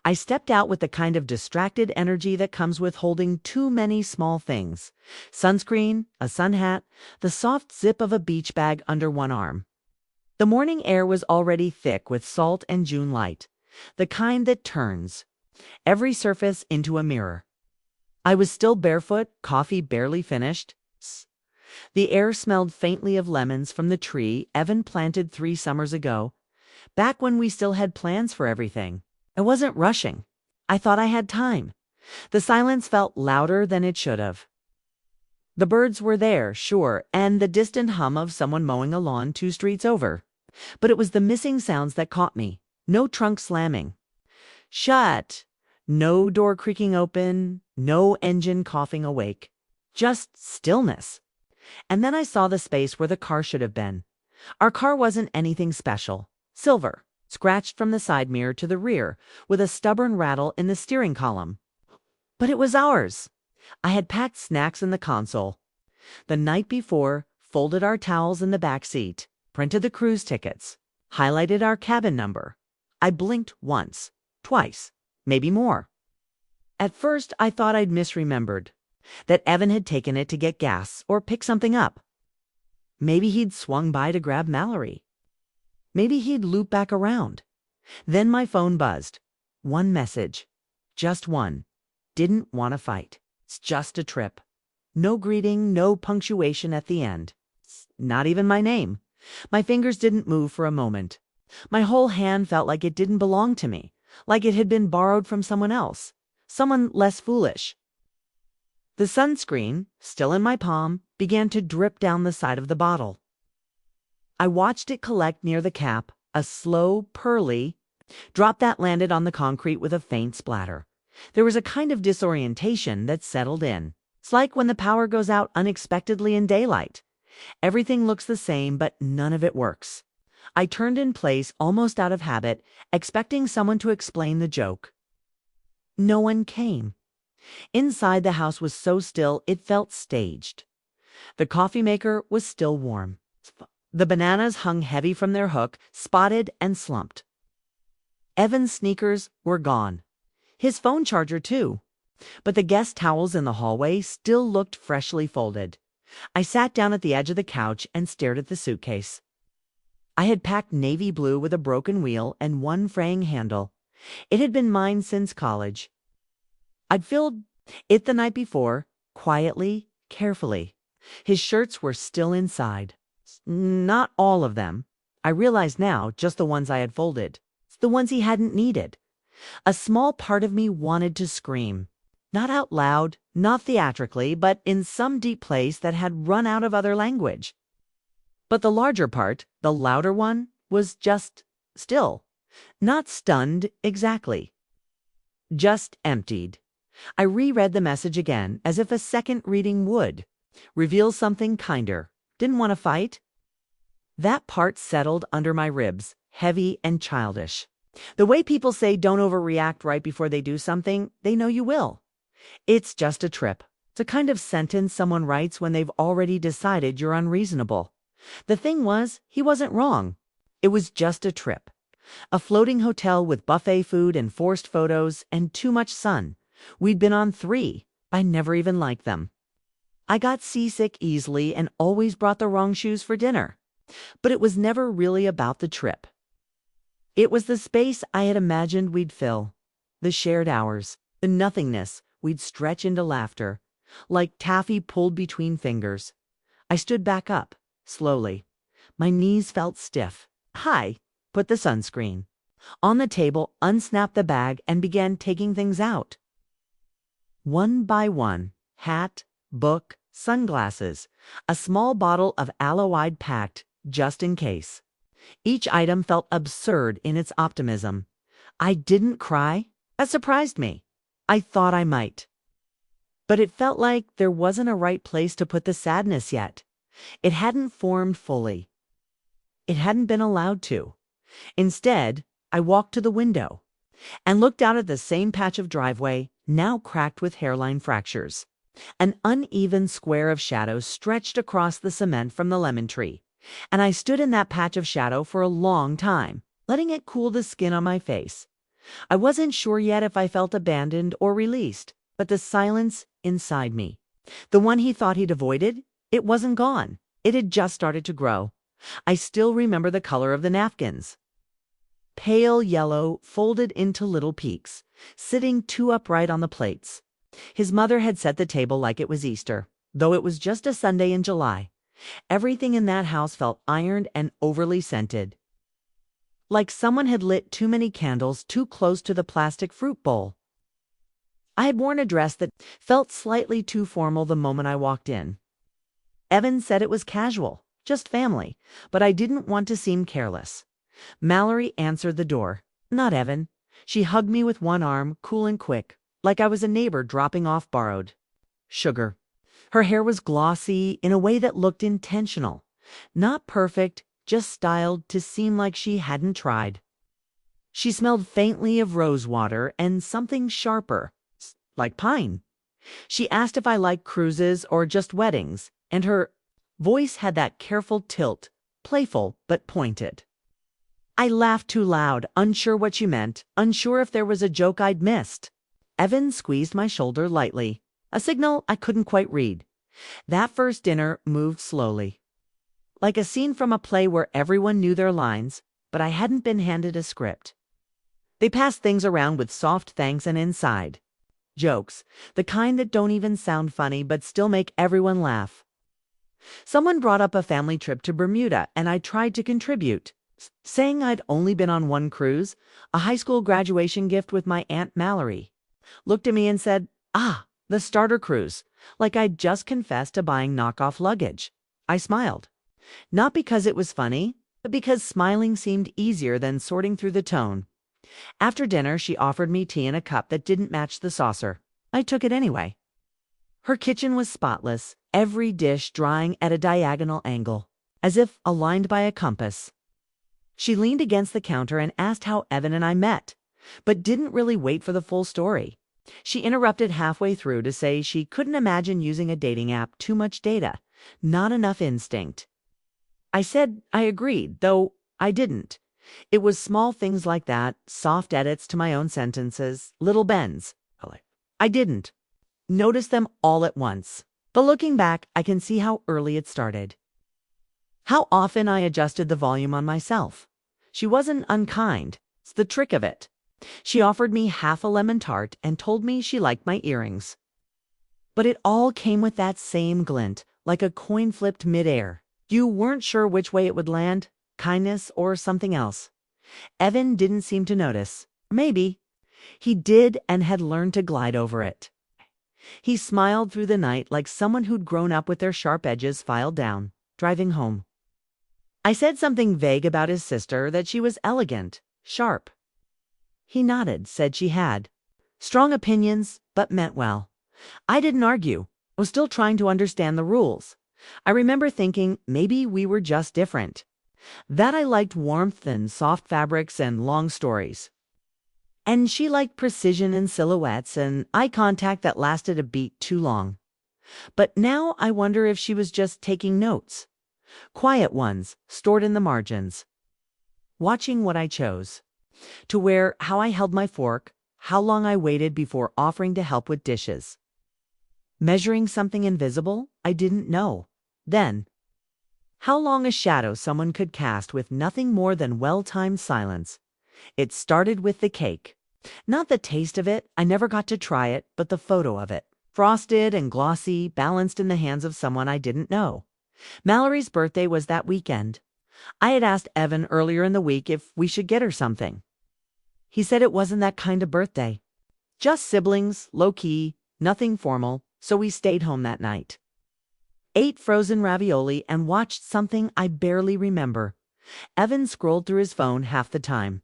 I stepped out with the kind of distracted energy that comes with holding too many small things. Sunscreen, a sun hat, the soft zip of a beach bag under one arm. The morning air was already thick with salt and June light, the kind that turns every surface into a mirror. I was still barefoot, coffee barely finished. The air smelled faintly of lemons from the tree Evan planted 3 summers ago, back when we still had plans for everything. I wasn't rushing. I thought I had time. The silence felt louder than it should have. The birds were there, sure, and the distant hum of someone mowing a lawn 2 streets over. But it was the missing sounds that caught me. No trunk slamming. Shut. No door creaking open. No engine coughing awake. Just stillness. And then I saw the space where the car should have been. Our car wasn't anything special. Silver, scratched from the side mirror to the rear, with a stubborn rattle in the steering column. But it was ours. I had packed snacks in the console. The night before, folded our towels in the back seat, printed the cruise tickets, highlighted our cabin number. I blinked once, twice, maybe more. At first, I thought I'd misremembered, that Evan had taken it to get gas or pick something up. Maybe he'd swung by to grab Mallory. Maybe he'd loop back around. Then my phone buzzed. One message. Just one. Didn't want to fight. It's just a trip. No greeting, no punctuation at the end. Not even my name. My fingers didn't move for a moment. My whole hand felt like it didn't belong to me, like it had been borrowed from someone else, someone less foolish. The sunscreen, still in my palm, began to drip down the side of the bottle. I watched it collect near the cap, a slow, pearly drop that landed on the concrete with a faint splatter. There was a kind of disorientation that settled in. It's like when the power goes out unexpectedly in daylight. Everything looks the same, but none of it works. I turned in place, almost out of habit, expecting someone to explain the joke. No one came. Inside, the house was so still it felt staged. The coffee maker was still warm. The bananas hung heavy from their hook, spotted and slumped. Evan's sneakers were gone. His phone charger, too. But the guest towels in the hallway still looked freshly folded. I sat down at the edge of the couch and stared at the suitcase. I had packed navy blue with a broken wheel and one fraying handle. It had been mine since college. I'd filled it the night before, quietly, carefully. His shirts were still inside. Not all of them. I realized now, just the ones I had folded. The ones he hadn't needed. A small part of me wanted to scream. Not out loud, not theatrically, but in some deep place that had run out of other language. But the larger part, the louder one, was just still. Not stunned exactly. Just emptied. I reread the message again, as if a second reading would. Reveal something kinder. Didn't want to fight. That part settled under my ribs, heavy and childish. The way people say don't overreact right before they do something, they know you will. It's just a trip. It's a kind of sentence someone writes when they've already decided you're unreasonable. The thing was, he wasn't wrong. It was just a trip. A floating hotel with buffet food and forced photos and too much sun. We'd been on 3. I never even liked them. I got seasick easily and always brought the wrong shoes for dinner. But it was never really about the trip. It was the space I had imagined we'd fill. The shared hours. The nothingness we'd stretch into laughter. Like taffy pulled between fingers. I stood back up, slowly. My knees felt stiff. Put the sunscreen on the table, unsnapped the bag, and began taking things out. One by one, hat, book, sunglasses, a small bottle of aloe I'd packed, just in case. Each item felt absurd in its optimism. I didn't cry. That surprised me. I thought I might. But it felt like there wasn't a right place to put the sadness yet. It hadn't formed fully. It hadn't been allowed to. Instead, I walked to the window and looked out at the same patch of driveway, now cracked with hairline fractures. An uneven square of shadow stretched across the cement from the lemon tree, and I stood in that patch of shadow for a long time, letting it cool the skin on my face. I wasn't sure yet if I felt abandoned or released, but the silence inside me, the one he thought he'd avoided, it wasn't gone. It had just started to grow. I still remember the color of the napkins. Pale yellow, folded into little peaks, sitting too upright on the plates. His mother had set the table like it was Easter, though it was just a Sunday in July. Everything in that house felt ironed and overly scented, like someone had lit too many candles too close to the plastic fruit bowl. I had worn a dress that felt slightly too formal the moment I walked in. Evan said it was casual, just family, but I didn't want to seem careless. Mallory answered the door. Not Evan. She hugged me with one arm, cool and quick, like I was a neighbor dropping off borrowed sugar. Her hair was glossy in a way that looked intentional. Not perfect, just styled to seem like she hadn't tried. She smelled faintly of rose water and something sharper, like pine. She asked if I liked cruises or just weddings, and her voice had that careful tilt, playful but pointed. I laughed too loud, unsure what she meant, unsure if there was a joke I'd missed. Evan squeezed my shoulder lightly, a signal I couldn't quite read. That first dinner moved slowly, like a scene from a play where everyone knew their lines, but I hadn't been handed a script. They passed things around with soft thanks and inside jokes, the kind that don't even sound funny but still make everyone laugh. Someone brought up a family trip to Bermuda, and I tried to contribute, saying I'd only been on one cruise, a high school graduation gift with my Aunt Mallory. Looked at me and said, the starter cruise, like I'd just confessed to buying knockoff luggage. I smiled. Not because it was funny, but because smiling seemed easier than sorting through the tone. After dinner, she offered me tea in a cup that didn't match the saucer. I took it anyway. Her kitchen was spotless, every dish drying at a diagonal angle, as if aligned by a compass. She leaned against the counter and asked how Evan and I met, but didn't really wait for the full story. She interrupted halfway through to say she couldn't imagine using a dating app, too much data, not enough instinct. I said I agreed, though I didn't. It was small things like that, soft edits to my own sentences, little bends. I didn't notice them all at once. But looking back, I can see how early it started. How often I adjusted the volume on myself. She wasn't unkind. It's the trick of it. She offered me half a lemon tart and told me she liked my earrings. But it all came with that same glint, like a coin flipped midair. You weren't sure which way it would land, kindness or something else. Evan didn't seem to notice. Maybe he did and had learned to glide over it. He smiled through the night like someone who'd grown up with their sharp edges filed down, driving home. I said something vague about his sister, that she was elegant, sharp. He nodded, said she had strong opinions, but meant well. I didn't argue. I was still trying to understand the rules. I remember thinking maybe we were just different. That I liked warmth and soft fabrics and long stories. And she liked precision and silhouettes and eye contact that lasted a beat too long. But now I wonder if she was just taking notes. Quiet ones, stored in the margins. Watching what I chose. To where, how I held my fork, how long I waited before offering to help with dishes. Measuring something invisible I didn't know. Then, how long a shadow someone could cast with nothing more than well-timed silence. It started with the cake. Not the taste of it, I never got to try it, but the photo of it. Frosted and glossy, balanced in the hands of someone I didn't know. Mallory's birthday was that weekend. I had asked Evan earlier in the week if we should get her something. He said it wasn't that kind of birthday. Just siblings, low-key, nothing formal, so we stayed home that night. Ate frozen ravioli and watched something I barely remember. Evan scrolled through his phone half the time.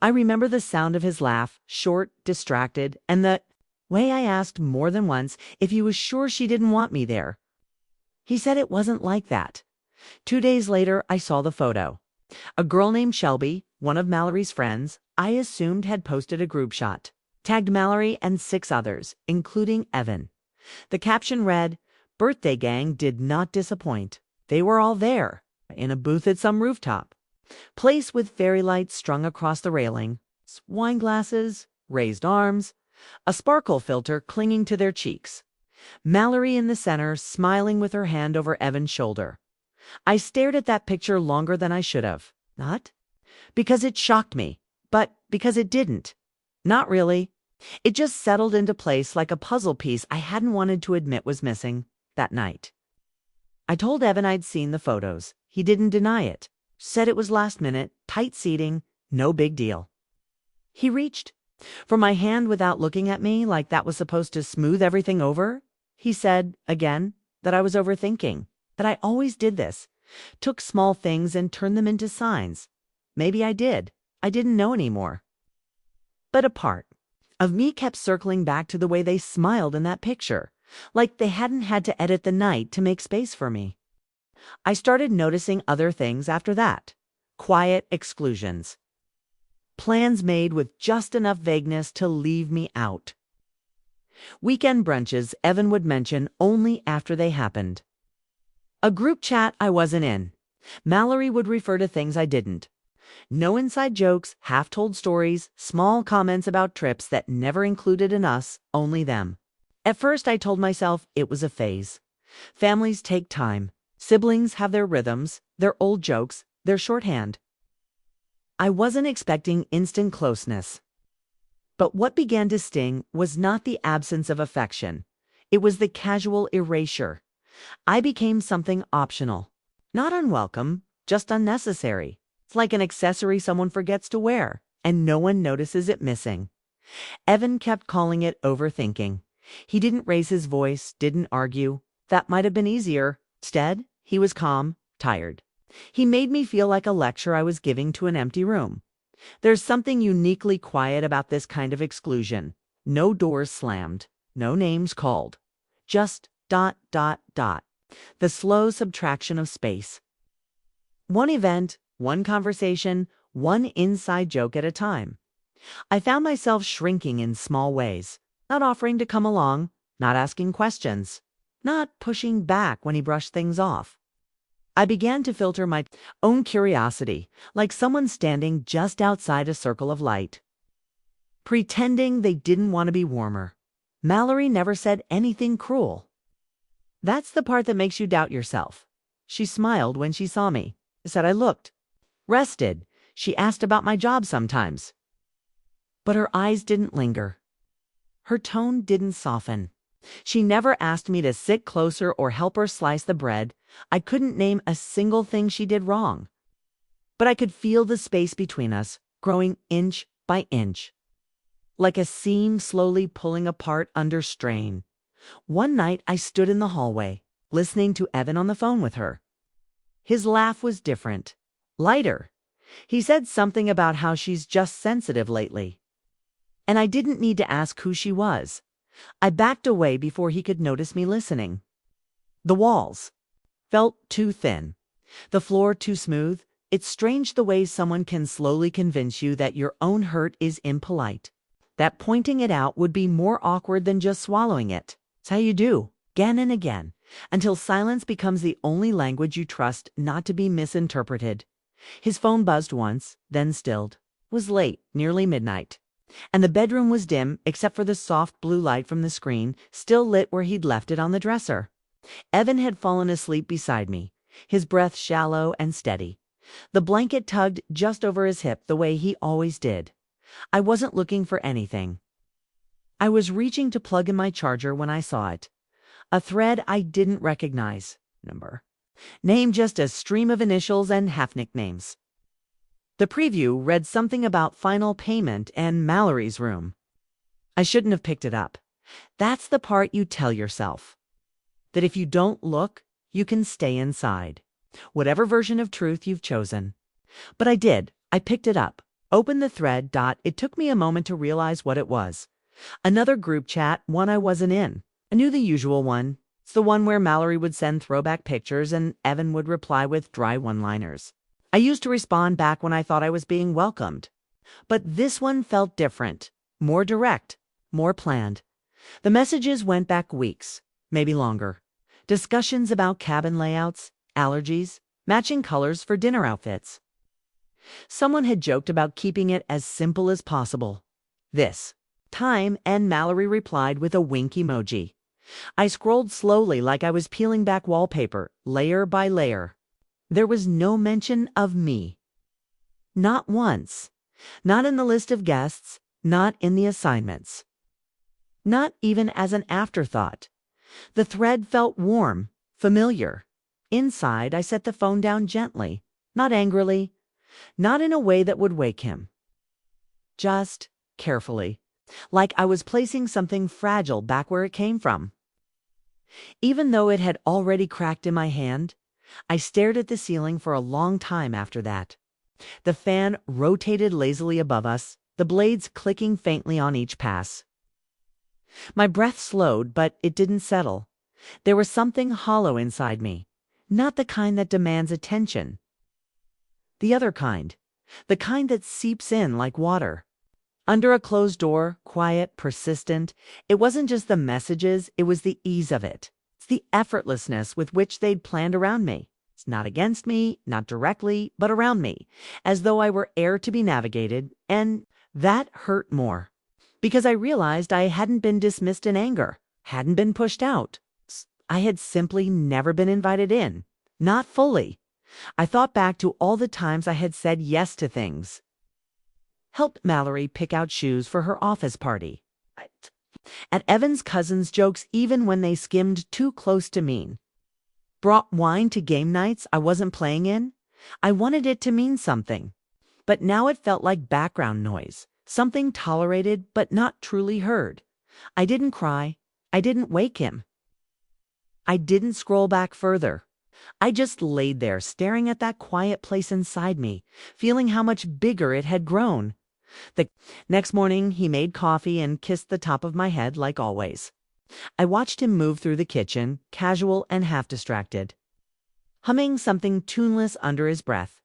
I remember the sound of his laugh, short, distracted, and the way I asked more than once if he was sure she didn't want me there. He said it wasn't like that. 2 days later, I saw the photo. A girl named Shelby, one of Mallory's friends, I assumed had posted a group shot, tagged Mallory and 6 others, including Evan. The caption read, "Birthday gang did not disappoint. They were all there, in a booth at some rooftop. Place with fairy lights strung across the railing. wine glasses, raised arms, a sparkle filter clinging to their cheeks. Mallory in the center, smiling with her hand over Evan's shoulder. I stared at that picture longer than I should have. Not because it shocked me, but because it didn't. Not really. It just settled into place like a puzzle piece I hadn't wanted to admit was missing that night. I told Evan I'd seen the photos. He didn't deny it. Said it was last minute, tight seating, no big deal. He reached for my hand without looking at me like that was supposed to smooth everything over. He said, again, that I was overthinking, that I always did this, took small things and turned them into signs. Maybe I did. I didn't know anymore. But a part of me kept circling back to the way they smiled in that picture, like they hadn't had to edit the night to make space for me. I started noticing other things after that. Quiet exclusions. Plans made with just enough vagueness to leave me out. Weekend brunches Evan would mention only after they happened. A group chat I wasn't in. Mallory would refer to things I didn't. No inside jokes, half-told stories, small comments about trips that never included an us, only them. At first I told myself it was a phase. Families take time. Siblings have their rhythms, their old jokes, their shorthand. I wasn't expecting instant closeness. But what began to sting was not the absence of affection. It was the casual erasure. I became something optional. Not unwelcome, just unnecessary. It's like an accessory someone forgets to wear, and no one notices it missing. Evan kept calling it overthinking. He didn't raise his voice, didn't argue. That might have been easier. Instead, he was calm, tired. He made me feel like a lecture I was giving to an empty room. There's something uniquely quiet about this kind of exclusion. No doors slammed, no names called. Just ... the slow subtraction of space. One event, one conversation, one inside joke at a time. I found myself shrinking in small ways, not offering to come along, not asking questions, not pushing back when he brushed things off. I began to filter my own curiosity, like someone standing just outside a circle of light, pretending they didn't want to be warmer. Mallory never said anything cruel. That's the part that makes you doubt yourself. She smiled when she saw me. Said I looked rested. She asked about my job sometimes. But her eyes didn't linger. Her tone didn't soften. She never asked me to sit closer or help her slice the bread. I couldn't name a single thing she did wrong. But I could feel the space between us growing inch by inch, like a seam slowly pulling apart under strain. One night I stood in the hallway, listening to Evan on the phone with her. His laugh was different, lighter. He said something about how she's just sensitive lately. And I didn't need to ask who she was. I backed away before he could notice me listening. The walls felt too thin, the floor too smooth. It's strange the way someone can slowly convince you that your own hurt is impolite, that pointing it out would be more awkward than just swallowing it. It's how you do, again and again, until silence becomes the only language you trust not to be misinterpreted. His phone buzzed once, then stilled. It was late, nearly midnight. And the bedroom was dim except for the soft blue light from the screen, still lit where he'd left it on the dresser. Evan had fallen asleep beside me, his breath shallow and steady. The blanket tugged just over his hip the way he always did. I wasn't looking for anything. I was reaching to plug in my charger when I saw it. A thread I didn't recognize. Name just a stream of initials and half nicknames. The preview read something about final payment and Mallory's room. I shouldn't have picked it up. That's the part you tell yourself. That if you don't look, you can stay inside. Whatever version of truth you've chosen. But I did. I picked it up. Opened the thread. It took me a moment to realize what it was. Another group chat, one I wasn't in. I knew the usual one. It's the one where Mallory would send throwback pictures and Evan would reply with dry one-liners. I used to respond back when I thought I was being welcomed. But this one felt different, more direct, more planned. The messages went back weeks, maybe longer. Discussions about cabin layouts, allergies, matching colors for dinner outfits. Someone had joked about keeping it as simple as possible. This time, and Mallory replied with a wink emoji. I scrolled slowly like I was peeling back wallpaper, layer by layer. There was no mention of me. Not once. Not in the list of guests, not in the assignments. Not even as an afterthought. The thread felt warm, familiar. Inside, I set the phone down gently, not angrily, not in a way that would wake him. Just carefully, like I was placing something fragile back where it came from. Even though it had already cracked in my hand, I stared at the ceiling for a long time after that. The fan rotated lazily above us, the blades clicking faintly on each pass. My breath slowed, but it didn't settle. There was something hollow inside me, not the kind that demands attention. The other kind, the kind that seeps in like water. Under a closed door, quiet, persistent, it wasn't just the messages, it was the ease of it. It's the effortlessness with which they'd planned around me. It's not against me, not directly, but around me, as though I were air to be navigated, and that hurt more. Because I realized I hadn't been dismissed in anger, hadn't been pushed out. I had simply never been invited in. Not fully. I thought back to all the times I had said yes to things. Helped Mallory pick out shoes for her office party. At Evan's cousins' jokes even when they skimmed too close to mean. Brought wine to game nights I wasn't playing in. I wanted it to mean something. But now it felt like background noise, something tolerated but not truly heard. I didn't cry. I didn't wake him. I didn't scroll back further. I just laid there staring at that quiet place inside me, feeling how much bigger it had grown. The next morning he made coffee and kissed the top of my head like always. I watched him move through the kitchen, casual and half distracted, humming something tuneless under his breath.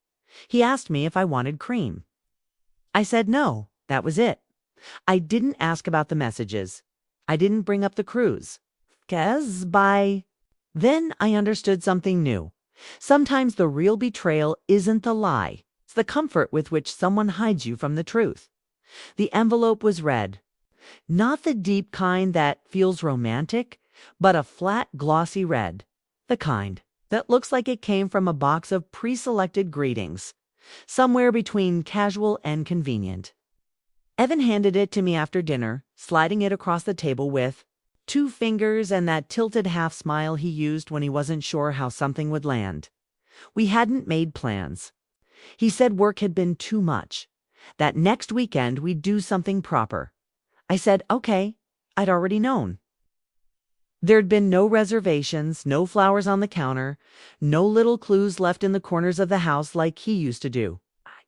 He asked me if I wanted cream. I said no, that was it. I didn't ask about the messages. I didn't bring up the cruise. 'Cause by then I understood something new. Sometimes the real betrayal isn't the lie. It's the comfort with which someone hides you from the truth. The envelope was red. Not the deep kind that feels romantic, but a flat, glossy red. The kind that looks like it came from a box of pre-selected greetings, somewhere between casual and convenient. Evan handed it to me after dinner, sliding it across the table with 2 fingers and that tilted half smile he used when he wasn't sure how something would land. We hadn't made plans. He said work had been too much, that next weekend we'd do something proper. I said, okay, I'd already known. There'd been no reservations, no flowers on the counter, no little clues left in the corners of the house like he used to do. I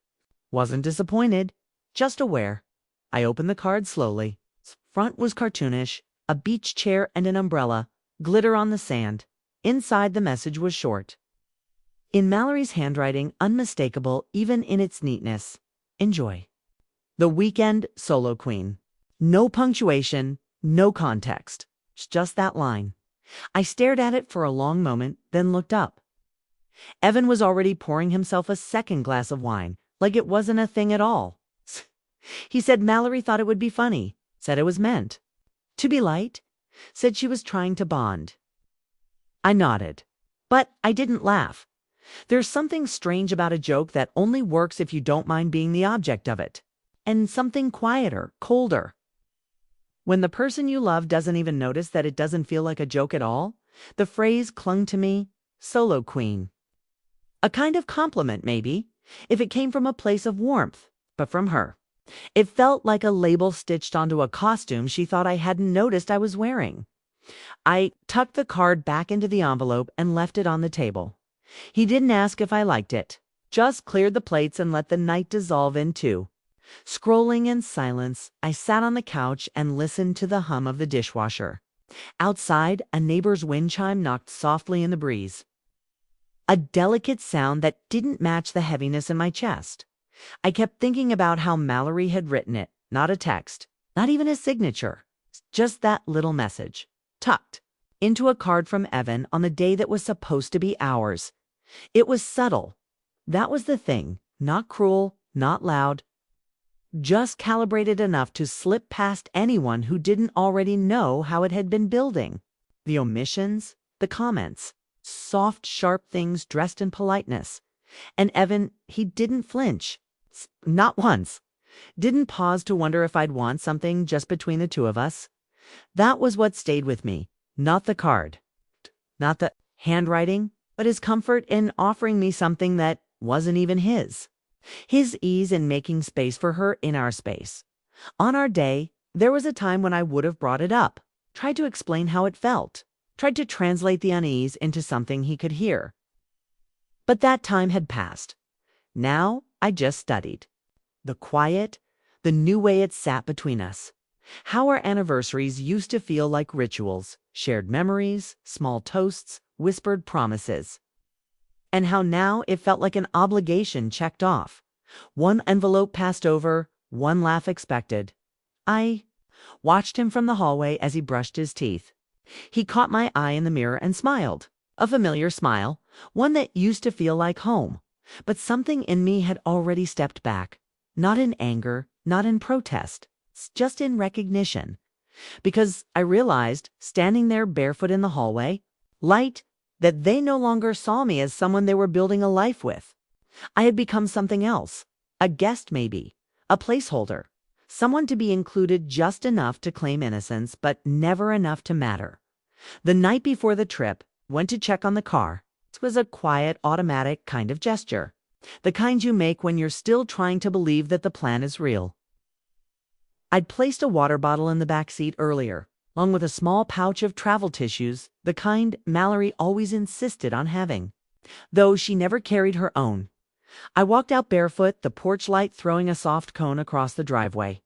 wasn't disappointed, just aware. I opened the card slowly. Front was cartoonish, a beach chair and an umbrella, glitter on the sand. Inside the message was short. In Mallory's handwriting, unmistakable even in its neatness. Enjoy. The weekend solo queen. No punctuation, no context. Just that line. I stared at it for a long moment, then looked up. Evan was already pouring himself a second glass of wine, like it wasn't a thing at all. He said Mallory thought it would be funny, said it was meant to be light, said she was trying to bond. I nodded, but I didn't laugh. There's something strange about a joke that only works if you don't mind being the object of it, and something quieter, colder. When the person you love doesn't even notice that it doesn't feel like a joke at all, the phrase clung to me, solo queen. A kind of compliment, maybe, if it came from a place of warmth, but from her. It felt like a label stitched onto a costume she thought I hadn't noticed I was wearing. I tucked the card back into the envelope and left it on the table. He didn't ask if I liked it, just cleared the plates and let the night dissolve into. Scrolling in silence, I sat on the couch and listened to the hum of the dishwasher. Outside, a neighbor's wind chime knocked softly in the breeze. A delicate sound that didn't match the heaviness in my chest. I kept thinking about how Mallory had written it, not a text, not even a signature, just that little message, tucked into a card from Evan on the day that was supposed to be ours. It was subtle. That was the thing. Not cruel, not loud, just calibrated enough to slip past anyone who didn't already know how it had been building. The omissions, the comments, soft, sharp things dressed in politeness. And Evan, he didn't flinch. Not once. Didn't pause to wonder if I'd want something just between the two of us. That was what stayed with me. Not the card. Not the handwriting, but his comfort in offering me something that wasn't even his. His ease in making space for her in our space. On our day, there was a time when I would have brought it up, tried to explain how it felt, tried to translate the unease into something he could hear. But that time had passed. Now I just studied. The quiet, the new way it sat between us. How our anniversaries used to feel like rituals, shared memories, small toasts, whispered promises. And how now it felt like an obligation checked off. One envelope passed over, one laugh expected. I watched him from the hallway as he brushed his teeth. He caught my eye in the mirror and smiled. A familiar smile, one that used to feel like home. But something in me had already stepped back. Not in anger, not in protest, just in recognition. Because I realized, standing there barefoot in the hallway, light, that they no longer saw me as someone they were building a life with. I had become something else, a guest maybe, a placeholder, someone to be included just enough to claim innocence, but never enough to matter. The night before the trip, went to check on the car. It was a quiet, automatic kind of gesture, the kind you make when you're still trying to believe that the plan is real. I'd placed a water bottle in the back seat earlier, along with a small pouch of travel tissues, the kind Mallory always insisted on having, though she never carried her own. I walked out barefoot, the porch light throwing a soft cone across the driveway.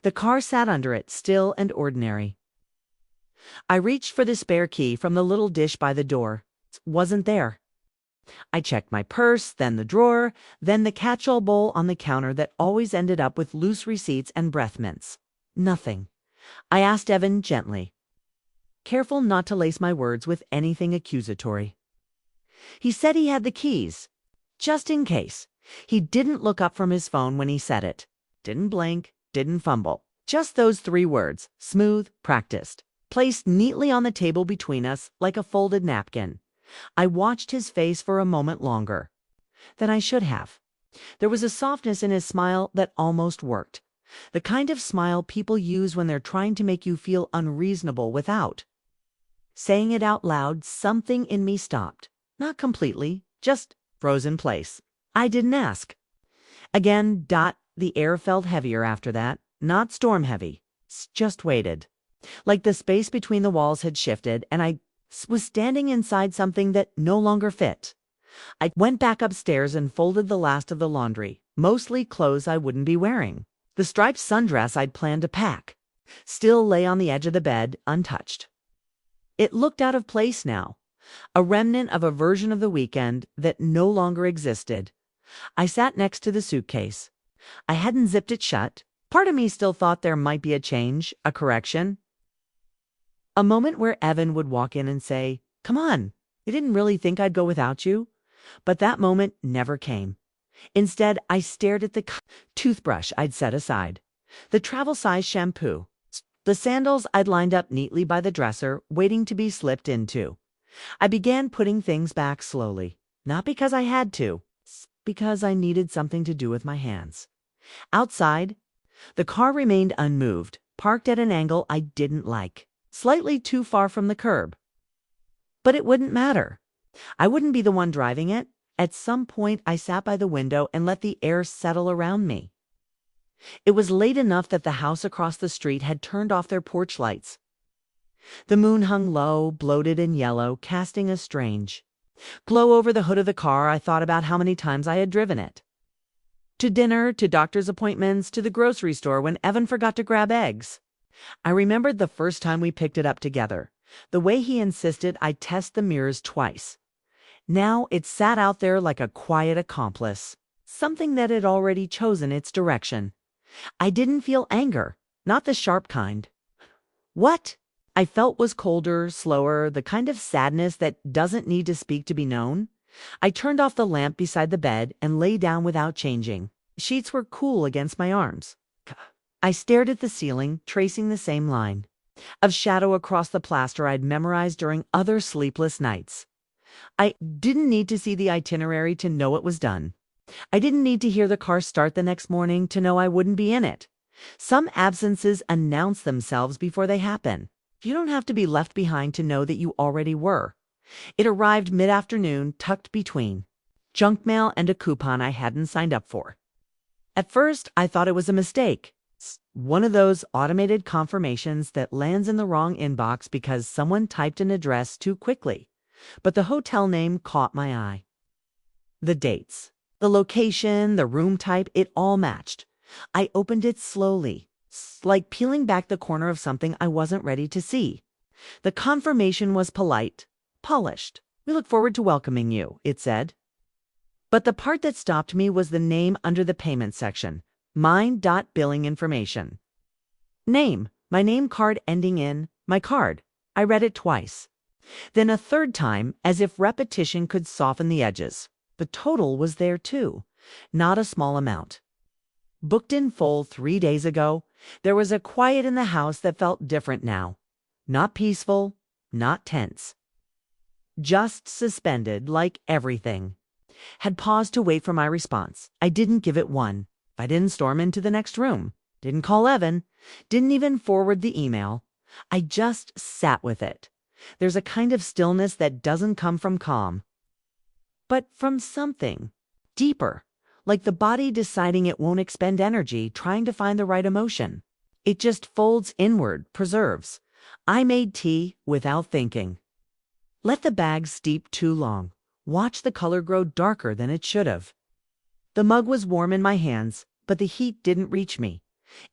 The car sat under it, still and ordinary. I reached for the spare key from the little dish by the door. It wasn't there. I checked my purse, then the drawer, then the catch-all bowl on the counter that always ended up with loose receipts and breath mints. Nothing. I asked Evan gently, careful not to lace my words with anything accusatory. He said he had the keys, just in case. He didn't look up from his phone when he said it. Didn't blink, didn't fumble. Just those 3 words, smooth, practiced, placed neatly on the table between us like a folded napkin. I watched his face for a moment longer than I should have. There was a softness in his smile that almost worked. The kind of smile people use when they're trying to make you feel unreasonable without saying it out loud. Something in me stopped. Not completely, just froze in place. I didn't ask. Again, the air felt heavier after that. Not storm heavy. Just waited. Like the space between the walls had shifted and I was standing inside something that no longer fit. I went back upstairs and folded the last of the laundry, mostly clothes I wouldn't be wearing. The striped sundress I'd planned to pack still lay on the edge of the bed, untouched. It looked out of place now, a remnant of a version of the weekend that no longer existed. I sat next to the suitcase. I hadn't zipped it shut. Part of me still thought there might be a change, a correction. A moment where Evan would walk in and say, "Come on, you didn't really think I'd go without you?" But that moment never came. Instead, I stared at the toothbrush I'd set aside, the travel-size shampoo, the sandals I'd lined up neatly by the dresser, waiting to be slipped into. I began putting things back slowly, not because I had to, because I needed something to do with my hands. Outside, the car remained unmoved, parked at an angle I didn't like, slightly too far from the curb. But it wouldn't matter. I wouldn't be the one driving it. At some point, I sat by the window and let the air settle around me. It was late enough that the house across the street had turned off their porch lights. The moon hung low, bloated and yellow, casting a strange glow over the hood of the car. I thought about how many times I had driven it. To dinner, to doctor's appointments, to the grocery store when Evan forgot to grab eggs. I remembered the first time we picked it up together, the way he insisted I test the mirrors twice. Now it sat out there like a quiet accomplice, something that had already chosen its direction. I didn't feel anger, not the sharp kind. What I felt was colder, slower, the kind of sadness that doesn't need to speak to be known. I turned off the lamp beside the bed and lay down without changing. Sheets were cool against my arms. I stared at the ceiling, tracing the same line of shadow across the plaster I'd memorized during other sleepless nights. I didn't need to see the itinerary to know it was done. I didn't need to hear the car start the next morning to know I wouldn't be in it. Some absences announce themselves before they happen. You don't have to be left behind to know that you already were. It arrived mid-afternoon, tucked between junk mail and a coupon I hadn't signed up for. At first, I thought it was a mistake. One of those automated confirmations that lands in the wrong inbox because someone typed an address too quickly. But the hotel name caught my eye. The dates, the location, the room type, it all matched. I opened it slowly, like peeling back the corner of something I wasn't ready to see. The confirmation was polite, polished. "We look forward to welcoming you," it said. But the part that stopped me was the name under the payment section. Mine.billing information. Name, my name card ending in my card. I read it twice. Then a third time, as if repetition could soften the edges. The total was there too, not a small amount. Booked in full 3 days ago, there was a quiet in the house that felt different now. Not peaceful, not tense. Just suspended, like everything. Had paused to wait for my response. I didn't give it one. I didn't storm into the next room. Didn't call Evan. Didn't even forward the email. I just sat with it. There's a kind of stillness that doesn't come from calm, but from something deeper, like the body deciding it won't expend energy trying to find the right emotion. It just folds inward, preserves. I made tea without thinking. Let the bag steep too long. Watch the color grow darker than it should have. The mug was warm in my hands, but the heat didn't reach me.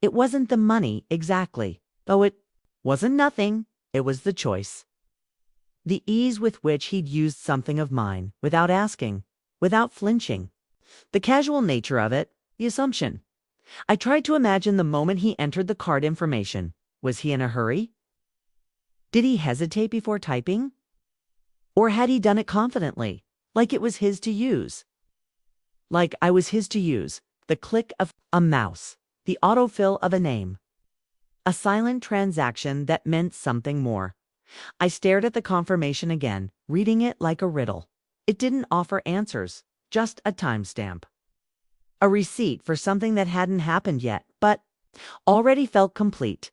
It wasn't the money exactly, though it wasn't nothing. It was the choice. The ease with which he'd used something of mine, without asking, without flinching. The casual nature of it, the assumption. I tried to imagine the moment he entered the card information. Was he in a hurry? Did he hesitate before typing? Or had he done it confidently, like it was his to use? Like I was his to use, the click of a mouse, the autofill of a name. A silent transaction that meant something more. I stared at the confirmation again, reading it like a riddle. It didn't offer answers, just a timestamp. A receipt for something that hadn't happened yet, but already felt complete.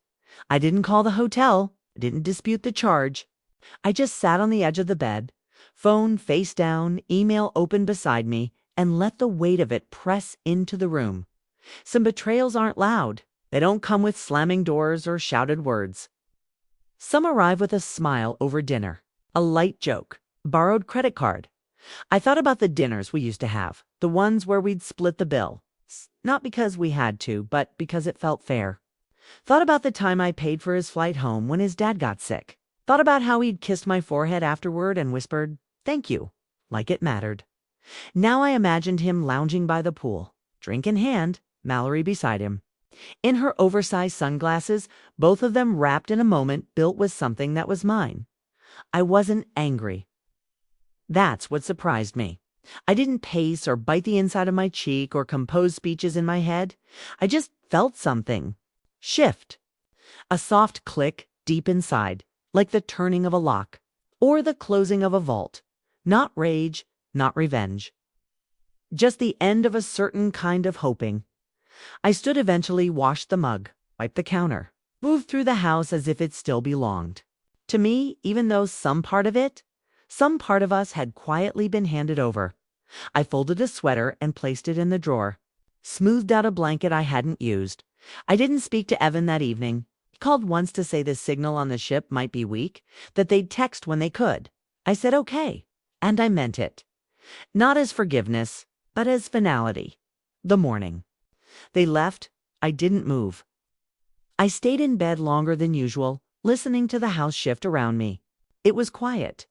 I didn't call the hotel, didn't dispute the charge. I just sat on the edge of the bed, phone face down, email open beside me, and let the weight of it press into the room. Some betrayals aren't loud. They don't come with slamming doors or shouted words. Some arrive with a smile over dinner, a light joke, borrowed credit card. I thought about the dinners we used to have, the ones where we'd split the bill. Not because we had to, but because it felt fair. Thought about the time I paid for his flight home when his dad got sick. Thought about how he'd kissed my forehead afterward and whispered, "Thank you," like it mattered. Now I imagined him lounging by the pool, drink in hand, Mallory beside him. In her oversized sunglasses, both of them wrapped in a moment built with something that was mine. I wasn't angry. That's what surprised me. I didn't pace or bite the inside of my cheek or compose speeches in my head. I just felt something shift. A soft click deep inside, like the turning of a lock or the closing of a vault. Not rage, not revenge. Just the end of a certain kind of hoping. I stood eventually, washed the mug, wiped the counter, moved through the house as if it still belonged to me, even though some part of us had quietly been handed over. I folded a sweater and placed it in the drawer, smoothed out a blanket I hadn't used. I didn't speak to Evan that evening. He called once to say the signal on the ship might be weak, that they'd text when they could. I said okay, and I meant it. Not as forgiveness, but as finality. The morning they left, I didn't move. I stayed in bed longer than usual, listening to the house shift around me. It was quiet,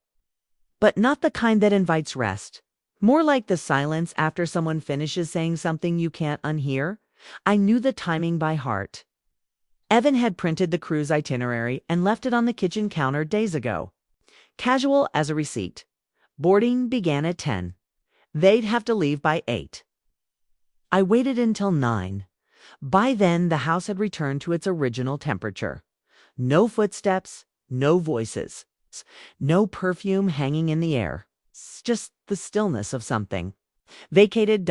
but not the kind that invites rest. More like the silence after someone finishes saying something you can't unhear. I knew the timing by heart. Evan had printed the cruise itinerary and left it on the kitchen counter days ago. Casual as a receipt. Boarding began at 10. They'd have to leave by 8. I waited until 9. By then, the house had returned to its original temperature. No footsteps, no voices, no perfume hanging in the air. Just the stillness of something. Vacated.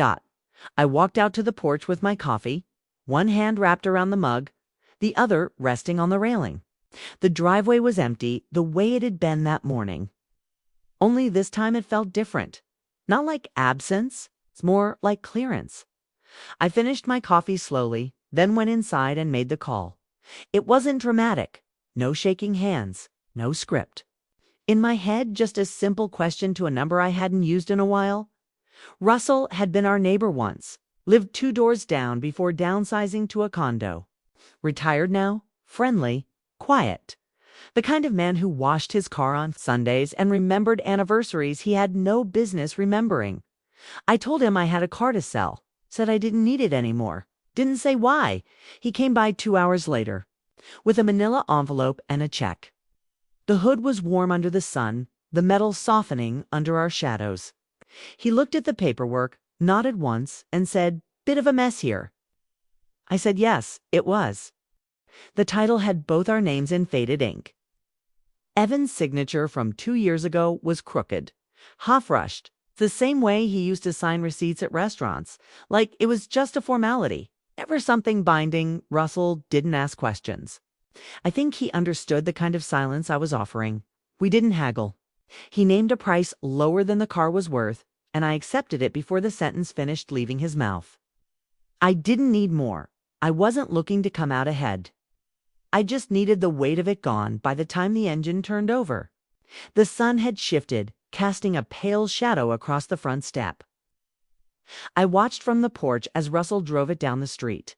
I walked out to the porch with my coffee, one hand wrapped around the mug, the other resting on the railing. The driveway was empty, the way it had been that morning. Only this time it felt different. Not like absence, it's more like clearance. I finished my coffee slowly, then went inside and made the call. It wasn't dramatic. No shaking hands, no script. In my head, just a simple question to a number I hadn't used in a while. Russell had been our neighbor once, lived 2 doors down before downsizing to a condo. Retired now, friendly, quiet. The kind of man who washed his car on Sundays and remembered anniversaries he had no business remembering. I told him I had a car to sell, said I didn't need it anymore. Didn't say why. He came by 2 hours later, with a manila envelope and a check. The hood was warm under the sun, the metal softening under our shadows. He looked at the paperwork, nodded once, and said, "Bit of a mess here." I said yes, it was. The title had both our names in faded ink. Evan's signature from 2 years ago was crooked, half-rushed, the same way he used to sign receipts at restaurants, like it was just a formality. Never something binding. Russell didn't ask questions. I think he understood the kind of silence I was offering. We didn't haggle. He named a price lower than the car was worth, and I accepted it before the sentence finished leaving his mouth. I didn't need more. I wasn't looking to come out ahead. I just needed the weight of it gone by the time the engine turned over. The sun had shifted, casting a pale shadow across the front step. I watched from the porch as Russell drove it down the street.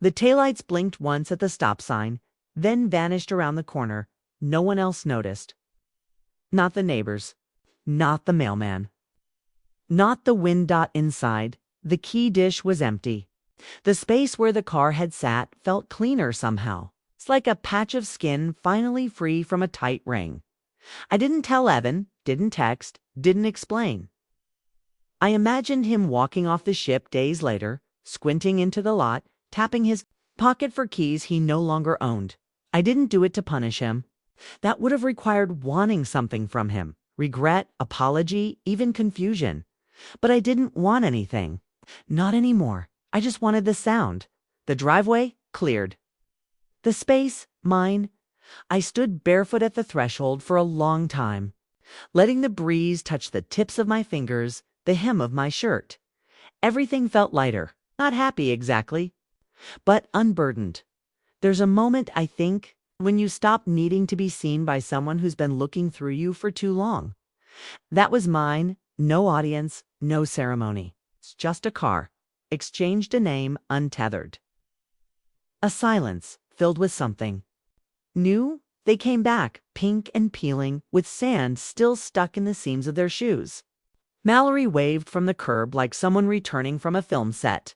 The taillights blinked once at the stop sign, then vanished around the corner. No one else noticed. Not the neighbors. Not the mailman. Not the wind. Inside, the key dish was empty. The space where the car had sat felt cleaner somehow. It's like a patch of skin finally free from a tight ring. I didn't tell Evan, didn't text, didn't explain. I imagined him walking off the ship days later, squinting into the lot, tapping his pocket for keys he no longer owned. I didn't do it to punish him. That would have required wanting something from him. Regret, apology, even confusion. But I didn't want anything. Not anymore. I just wanted the sound. The driveway, cleared. The space, mine. I stood barefoot at the threshold for a long time, letting the breeze touch the tips of my fingers, the hem of my shirt. Everything felt lighter. Not happy exactly, but unburdened. There's a moment, I think, when you stop needing to be seen by someone who's been looking through you for too long. That was mine. No audience, no ceremony. It's just a car. Exchanged a name, untethered. A silence filled with something new. They came back, pink and peeling, with sand still stuck in the seams of their shoes. Mallory waved from the curb like someone returning from a film set.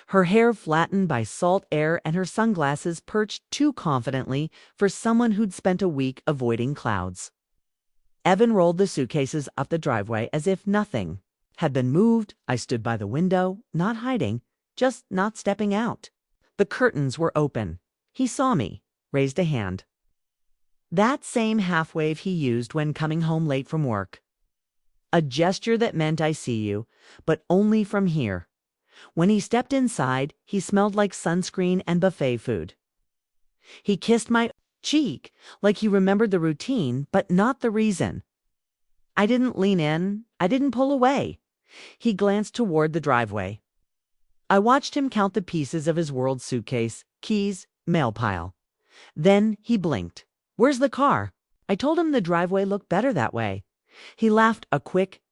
Her hair flattened by salt air and her sunglasses perched too confidently for someone who'd spent a week avoiding clouds. Evan rolled the suitcases up the driveway as if nothing had been moved. I stood by the window, not hiding, just not stepping out. The curtains were open. He saw me, raised a hand. That same half-wave he used when coming home late from work. A gesture that meant I see you, but only from here. When he stepped inside, he smelled like sunscreen and buffet food. He kissed my cheek, like he remembered the routine, but not the reason. I didn't lean in. I didn't pull away. He glanced toward the driveway. I watched him count the pieces of his world suitcase, keys, mail pile. Then he blinked. "Where's the car?" I told him the driveway looked better that way. He laughed, a quick,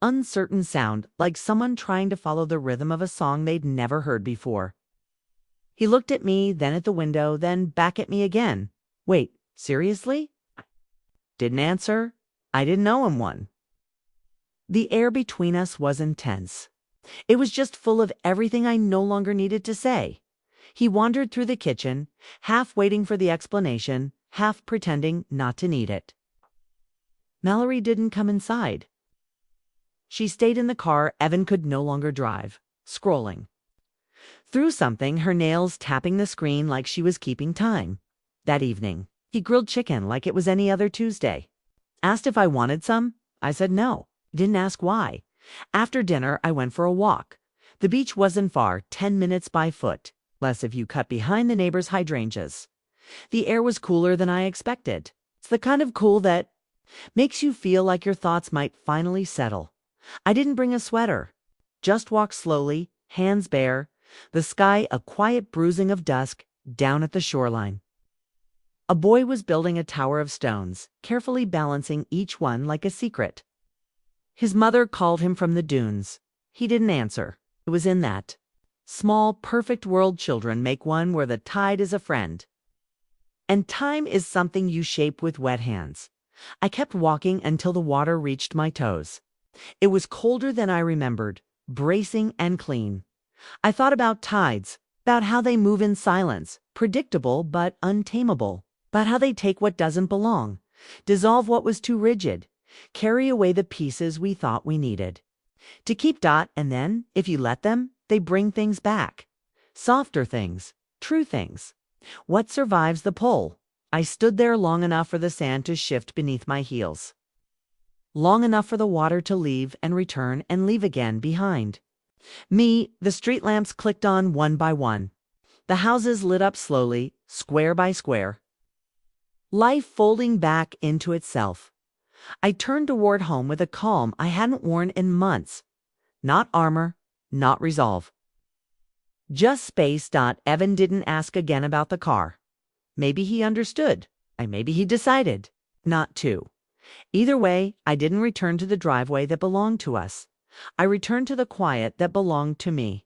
uncertain sound, like someone trying to follow the rhythm of a song they'd never heard before. He looked at me, then at the window, then back at me again. "Wait, seriously?" Didn't answer. I didn't owe him one. The air between us was intense. It was just full of everything I no longer needed to say. He wandered through the kitchen, half waiting for the explanation, half pretending not to need it. Mallory didn't come inside. She stayed in the car Evan could no longer drive, scrolling through something, her nails tapping the screen like she was keeping time. That evening, he grilled chicken like it was any other Tuesday. Asked if I wanted some. I said no. Didn't ask why. After dinner, I went for a walk. The beach wasn't far, 10 minutes by foot, less if you cut behind the neighbor's hydrangeas. The air was cooler than I expected. It's the kind of cool that makes you feel like your thoughts might finally settle. I didn't bring a sweater. Just walked slowly, hands bare, the sky a quiet bruising of dusk down at the shoreline. A boy was building a tower of stones, carefully balancing each one like a secret. His mother called him from the dunes. He didn't answer. It was in that small, perfect world children make one where the tide is a friend. And time is something you shape with wet hands. I kept walking until the water reached my toes. It was colder than I remembered, bracing and clean. I thought about tides, about how they move in silence, predictable but untamable, about how they take what doesn't belong, dissolve what was too rigid, carry away the pieces we thought we needed. To keep and then, if you let them, they bring things back. Softer things, true things. What survives the pull? I stood there long enough for the sand to shift beneath my heels. Long enough for the water to leave and return and leave again behind. Me, the street lamps clicked on one by one. The houses lit up slowly, square by square. Life folding back into itself. I turned toward home with a calm I hadn't worn in months. Not armor, not resolve. Just space. Evan didn't ask again about the car. Maybe he understood, and maybe he decided not to. Either way, I didn't return to the driveway that belonged to us. I returned to the quiet that belonged to me.